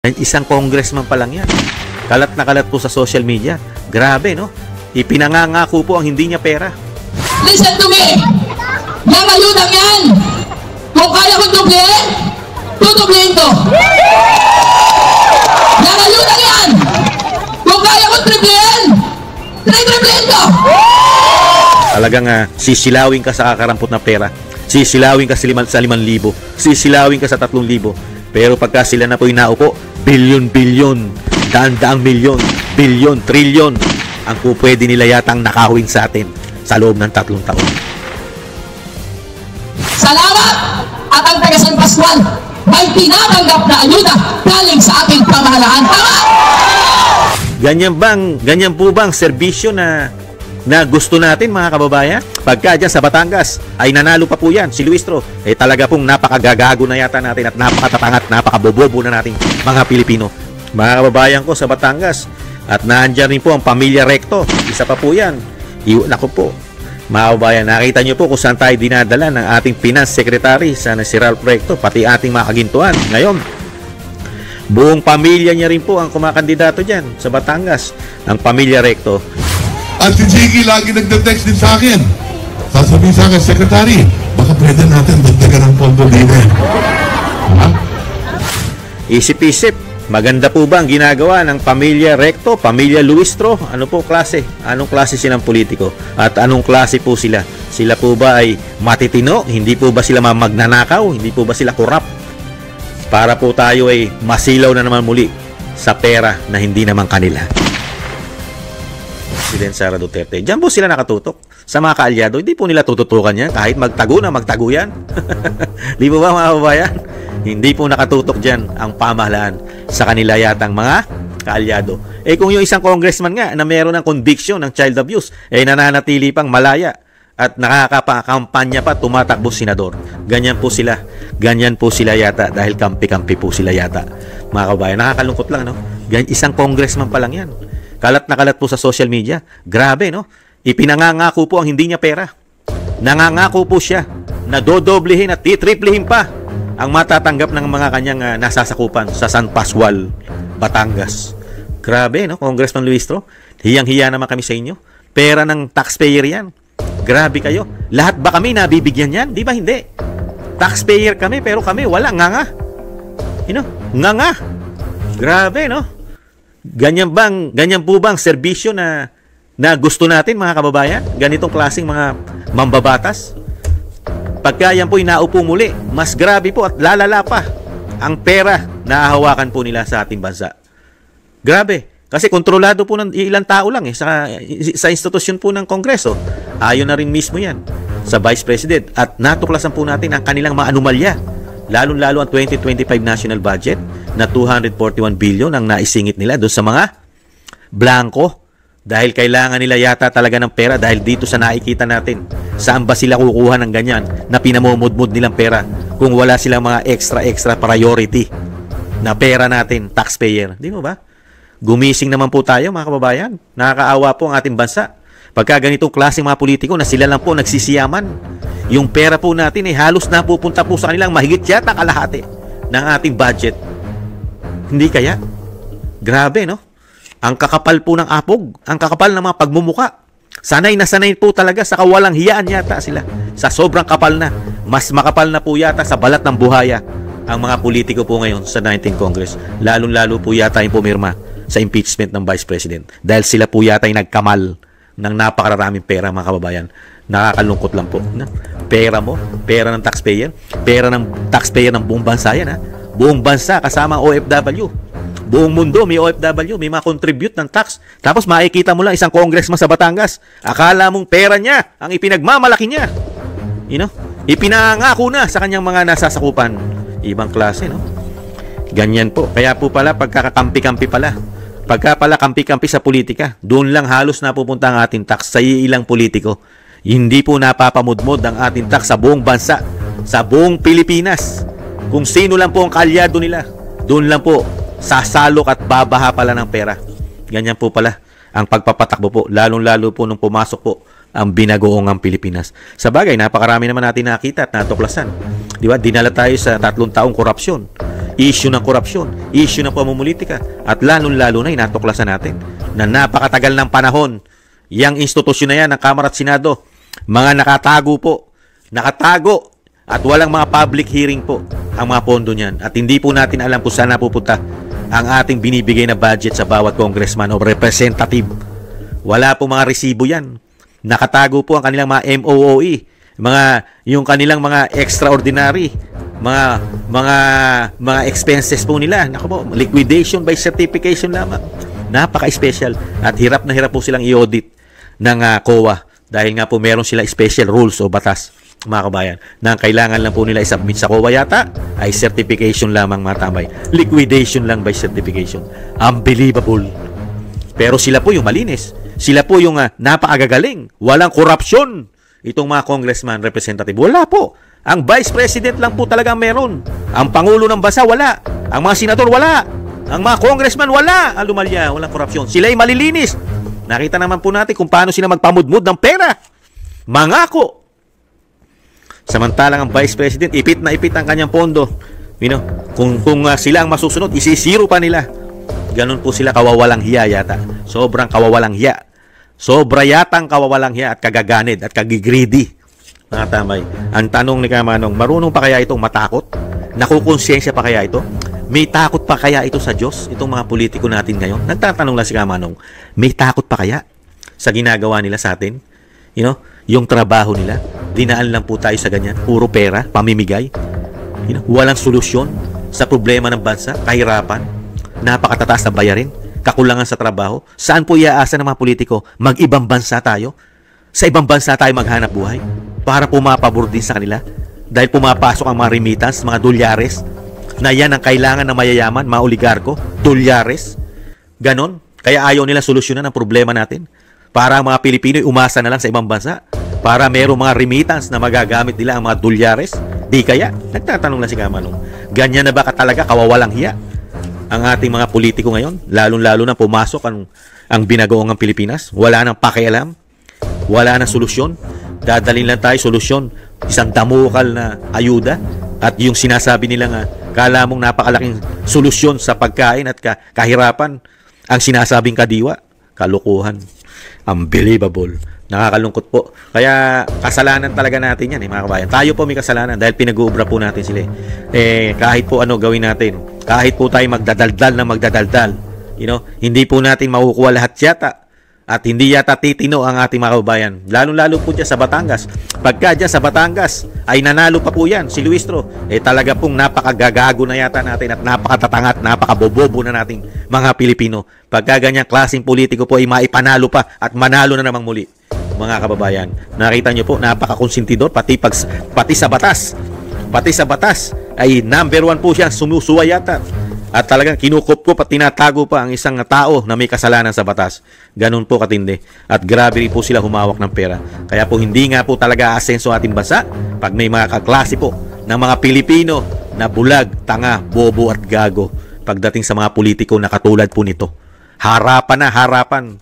Isang congressman pa lang yan. Kalat na kalat po sa social media. Grabe, no? Ipinangangako po ang hindi niya pera. Listen to me! Yung ayudang yan! Kung kaya kong dublihin, tutublihin ko! Yung ayudang yan! Kung kaya kong triplihin, triplihin ko! Talagang sisilawin ka sa kakarampot na pera. Sisilawin ka sa 5,000. Sisilawin ka sa 3,000. Pero pagka sila na po inaupo, bilyon-bilyon, daan-daang milyon, bilyon, trilyon ang po pwede nila yatang nakawin sa atin sa loob ng 3 taon. Salamat! At ang taga San Pascual may tinatanggap na ayuda galing sa ating pamahalaan. Tama! Ganyan po bang serbisyo na gusto natin, mga kababayan? Pagka dyan sa Batangas ay nanalo pa po yan si Luistro, talaga pong napakagagago na yata natin at napakatatangat, napakabobobo na nating mga Pilipino. Mga kababayan ko sa Batangas, at naandyan rin po ang Pamilya Recto, isa pa po yan. Naku po, mga kababayan, nakita nyo po kung saan tayo dinadala ng ating Finance Secretary, sana si Ralph Recto, pati ating mga kagintuan. Ngayon, buong pamilya niya rin po ang kumakandidato dyan sa Batangas, ang Pamilya Recto. At si Jiggy lagi nagde-text din sa akin. Sasabihin sa akin, Secretary, baka pwede natin dagdagan ng pondo din. Ha? Isip-isip, maganda po ba ang ginagawa ng Pamilya Recto, Pamilya Luistro? Ano po klase? Anong klase silang politiko? At anong klase po sila? Sila po ba ay matitino? Hindi po ba sila magnanakaw? Hindi po ba sila korap? Para po tayo ay masilaw na naman muli sa pera na hindi naman kanila. President Sara Duterte. Diyan po sila nakatutok. Sa mga kaalyado, hindi po nila tututukan yan. Kahit magtago yan. Di po ba, mga kababayan? Hindi po nakatutok dyan ang pamahalaan sa kanila yatang mga kaalyado. Kung yung isang congressman nga na meron ng conviction ng child abuse, nananatili pang malaya at nakakapakampanya pa, tumatakbo senador. Ganyan po sila. Ganyan po sila yata dahil kampi-kampi po sila yata. Mga kababayan, nakakalungkot lang, no? Isang congressman pa lang yan. Kalat na kalat po sa social media. Grabe, no? Ipinangangako po ang hindi niya pera. Nangangako po siya na dodoblehin at titriplihin pa ang matatanggap ng mga kanyang nasasakupan sa San Pascual, Batangas. Grabe, no? Congressman Luistro, hiyang-hiya naman kami sa inyo. Pera ng taxpayer yan. Grabe kayo. Lahat ba kami nabibigyan yan? Di ba hindi? Taxpayer kami, pero kami wala. Nganga. Nganga. Grabe, no? Ganyan po bang serbisyo na gusto natin, mga kababayan? Ganitong klaseng mga mambabatas? Pagka yan po inaupo muli, mas grabe po at lalala pa ang pera na hahawakan po nila sa ating bansa. Grabe. Kasi kontrolado po ng ilang tao lang sa institusyon po ng Kongreso. Ayon na rin mismo yan sa Vice President. At natuklasan po natin ang kanilang mga anomalya. Lalo-lalo ang 2025 national budget na 241 billion ang naisingit nila doon sa mga blanco. Dahil kailangan nila yata talaga ng pera dahil dito sa nakikita natin. Saan ba sila kukuha ng ganyan na pinamumudmud nilang pera kung wala silang mga extra priority na pera natin, taxpayer? Di mo ba? Gumising naman po tayo, mga kababayan. Nakakaawa po ang ating bansa. Pagka ganitong klaseng mga politiko na sila lang po nagsisiyaman, yung pera po natin halos napupunta po sa kanilang mahigit yata kalahati ng ating budget. Hindi kaya? Grabe, no? Ang kakapal po ng apog, ang kakapal ng mga pagmumuka. Sanay na sanay po talaga sa kawalang hiyaan yata sila. Sa sobrang kapal na, mas makapal na po yata sa balat ng buhaya ang mga politiko po ngayon sa 19th Congress. Lalong-lalo po yata yung pumirma sa impeachment ng Vice President. Dahil sila po yata yung nagkamal ng napakaraming pera, mga kababayan. Nakakalungkot lang po. Pera mo, pera ng taxpayer ng buong bansa yan, ha? Buong bansa kasama ang OFW. Buong mundo may OFW, may contribute ng tax. Tapos makikita mo lang isang congressman sa Batangas. Akala mong pera niya ang ipinagmamalaki niya. Ipinangako na sa kanyang mga nasasakupan. Ibang klase, no? Ganyan po. Kaya po pala pagkakakampi-kampi pala. Pagka pala kampi-kampi sa politika, doon lang halos napupunta ang ating tax sa ilang politiko. Hindi po napapamudmod ang ating tax sa buong bansa, sa buong Pilipinas. Kung sino lang po ang kaalyado nila, doon lang po sasalok at babaha pala ng pera. Ganyan po pala ang pagpapatakbo po, lalong-lalo po nung pumasok po ang binagoong Pilipinas. Sa bagay, napakarami naman natin nakita at natuklasan. Di ba? Dinala tayo sa 3 taong korupsyon. issue ng korupsyon, issue ng pamumulitika, at lalong-lalo na inatuklasan natin na napakatagal ng panahon, yang institusyon na yan ng Kamara at Senado, mga nakatago at walang mga public hearing po ang mga pondo niyan. At hindi po natin alam kung saan napupunta ang ating binibigay na budget sa bawat congressman o representative. Wala po mga resibo yan. Nakatago po ang kanilang mga MOOE, yung kanilang mga extraordinary, mga expenses po nila. Naku po, liquidation by certification lamang. Napaka-special at hirap na hirap po silang i-audit ng COA dahil nga po meron sila special rules o batas, mga kabayan, na kailangan lang po nila i-submit sa COA yata ay certification lamang, mga tambay. Liquidation lang by certification. Unbelievable. Pero sila po yung malinis. Sila po yung napakagagaling. Walang korupsyon. Itong mga congressman, representative, wala po. Ang vice president lang po talaga meron. Ang pangulo ng bansa, wala. Ang mga senador, wala. Ang mga congressman, wala. Lumalya, walang korupsyon. Sila ay malilinis. Nakita naman po natin kung paano sila magpamudmud ng pera. Mangako. Samantalang ang vice president, ipit na ipit ang kanyang pondo. Kung sila ang masusunod, isisiro pa nila. Ganun po sila kawawalang hiya yata. Sobrang kawawalang hiya. Sobra yatang kawawalang hiya at kagaganid at kagigreedy. Mga tamay. Ang tanong ni Kamanong, marunong pa kaya itong matakot? Nakukonsensya pa kaya ito? May takot pa kaya ito sa Diyos? Itong mga politiko natin ngayon? Nagtatanong lang si Kamanong, may takot pa kaya sa ginagawa nila sa atin? Yung trabaho nila? Dinaan lang po tayo sa ganyan. Puro pera, pamimigay. Walang solusyon sa problema ng bansa, kahirapan, napakatataas na bayarin, kakulangan sa trabaho. Saan po iaasa ng mga politiko? Mag-ibang bansa tayo? Sa ibang bansa tayo maghanap buhay? Para pumapabor din sa kanila? Dahil pumapasok ang mga remittance, mga dolyares, na yan ang kailangan ng mayayaman, mga oligarko, dolyares. Ganon. Kaya ayaw nila solusyonan ang problema natin. Para ang mga Pilipino umasa na lang sa ibang bansa. Para merong mga remittance na magagamit nila ang mga dolyares. Di kaya? Nagtatanong lang si Kamanong. Ganyan na ba talaga kawawalang hiya ang ating mga politiko ngayon? Lalong-lalo na pumasok ang binagoong ng Pilipinas. Wala nang pakialam. Wala nang solusyon. Dadalhin lang tayo solusyon. Isang damukal na ayuda. At yung sinasabi nila nga, kala mong napakalaking solusyon sa pagkain at kahirapan, ang sinasabing kadiwa, kalukuhan. Unbelievable. Nakakalungkot po. Kaya kasalanan talaga natin yan, mga kabayan. Tayo po may kasalanan dahil pinag-uubra po natin sila. Kahit po ano gawin natin, kahit po tayo magdadaldal, hindi po natin makukuha lahat yata. At hindi yata titino ang ating mga kababayan. Lalo-lalo po dyan sa Batangas. Pagka dyan sa Batangas ay nanalo pa po yan si Luistro, talaga pong napakagagago na yata natin at napakatatangat, napakabobobo na nating mga Pilipino. Pagka ganyang klaseng politiko po ay maipanalo pa at manalo na namang muli. Mga kababayan, nakita nyo po, napakakonsentidor pati sa batas. Pati sa batas ay number 1 po siya, sumusuwa yata. At talagang kinukup-kup at tinatago pa ang isang tao na may kasalanan sa batas. Ganun po katindi. At grabe po sila humawak ng pera. Kaya po hindi nga po talaga asenso ating bansa pag may mga kaklase po ng mga Pilipino na bulag, tanga, bobo at gago pagdating sa mga politiko na katulad po nito. Harapan.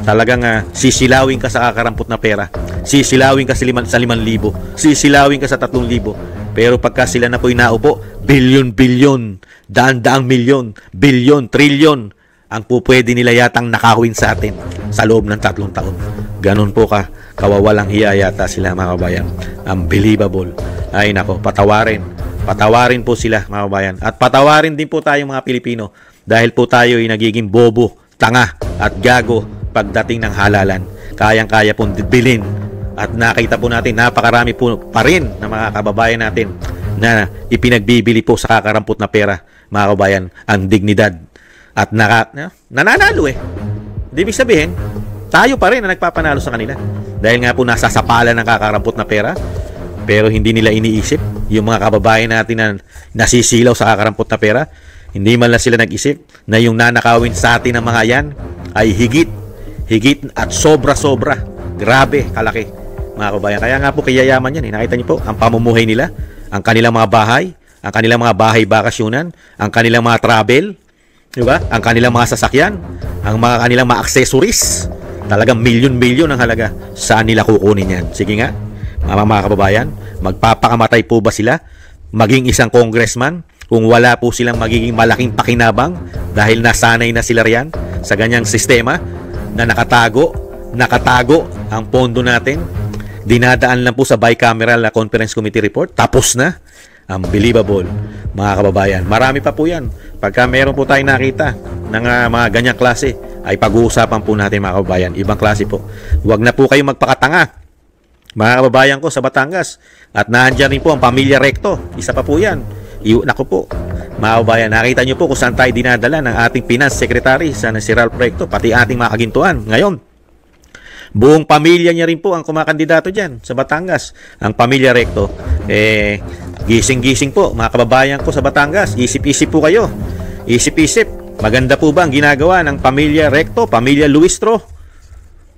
Talagang sisilawin ka sa kakarampot na pera. Sisilawin ka sa 5,000. Sisilawin ka sa 3,000. Pero pagka sila na po'y naupo, bilyon-bilyon, daan-daang milyon, bilyon, trilyon, ang pupwede nila yatang nakawin sa atin sa loob ng 3 taon. Ganun po kawawalang hiya yata sila, mga kabayan. Unbelievable. Ay nako, patawarin. Patawarin po sila, mga kabayan. At patawarin din po tayo mga Pilipino dahil po tayo ay nagiging bobo, tanga at gago pagdating ng halalan. Kayang-kaya pong bilhin. At nakita po natin, napakarami po pa rin na mga kababayan natin na ipinagbibili po sa kakarampot na pera, mga kababayan, ang dignidad. At nananalo Ibig sabihin, tayo pa rin na nagpapanalo sa kanila. Dahil nga po nasasapalan ng kakarampot na pera, pero hindi nila iniisip yung mga kababayan natin na nasisilaw sa kakarampot na pera. Hindi man lang sila nag-isip na yung nanakawin sa atin ng mga yan ay higit at sobra-sobra. Grabe, kalaki. Mga kabayan, kaya nga po kayayaman yan. Nakita niyo po, ang pamumuhay nila, ang kanilang mga bahay, ang kanilang mga bahay bakasyonan, ang kanilang mga travel, di ba? Ang kanilang mga sasakyan, ang kanilang mga accessories. Talagang milyon-milyon ang halaga. Saan nila kukunin yan? Sige nga, mga kababayan, magpapakamatay po ba sila? Maging isang congressman kung wala po silang magiging malaking pakinabang dahil nasanay na sila riyan sa ganyang sistema na nakatago ang pondo natin. Dinadaan lang po sa bicameral na conference committee report. Tapos na. Unbelievable, mga kababayan. Marami pa po yan. Pagka meron po tayong nakita ng mga ganyang klase, ay pag-uusapan po natin, mga kababayan. Ibang klase po. Huwag na po kayo magpakatanga, mga kababayan ko sa Batangas. At nandiyan rin po ang Pamilya Recto. Isa pa po yan. Naku po, mga kababayan, nakita nyo po kung saan tayo dinadala ng ating Finance Secretary sa si Ralph Recto, pati ating mga kagintuan. Ngayon, buong pamilya niya rin po ang kumakandidato dyan sa Batangas. Ang Pamilya Recto, gising-gising po, mga kababayan ko sa Batangas. Isip-isip po kayo. Isip-isip. Maganda po ba ang ginagawa ng Pamilya Recto, Pamilya Luistro?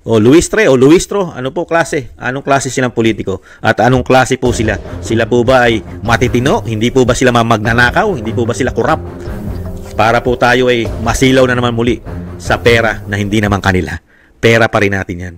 O Luistre o Luistro, ano po klase? Anong klase silang politiko? At anong klase po sila? Sila po ba ay matitino? Hindi po ba sila magnanakaw? Hindi po ba sila korap? Para po tayo ay masilaw na naman muli sa pera na hindi naman kanila. Pera pa rin natin yan.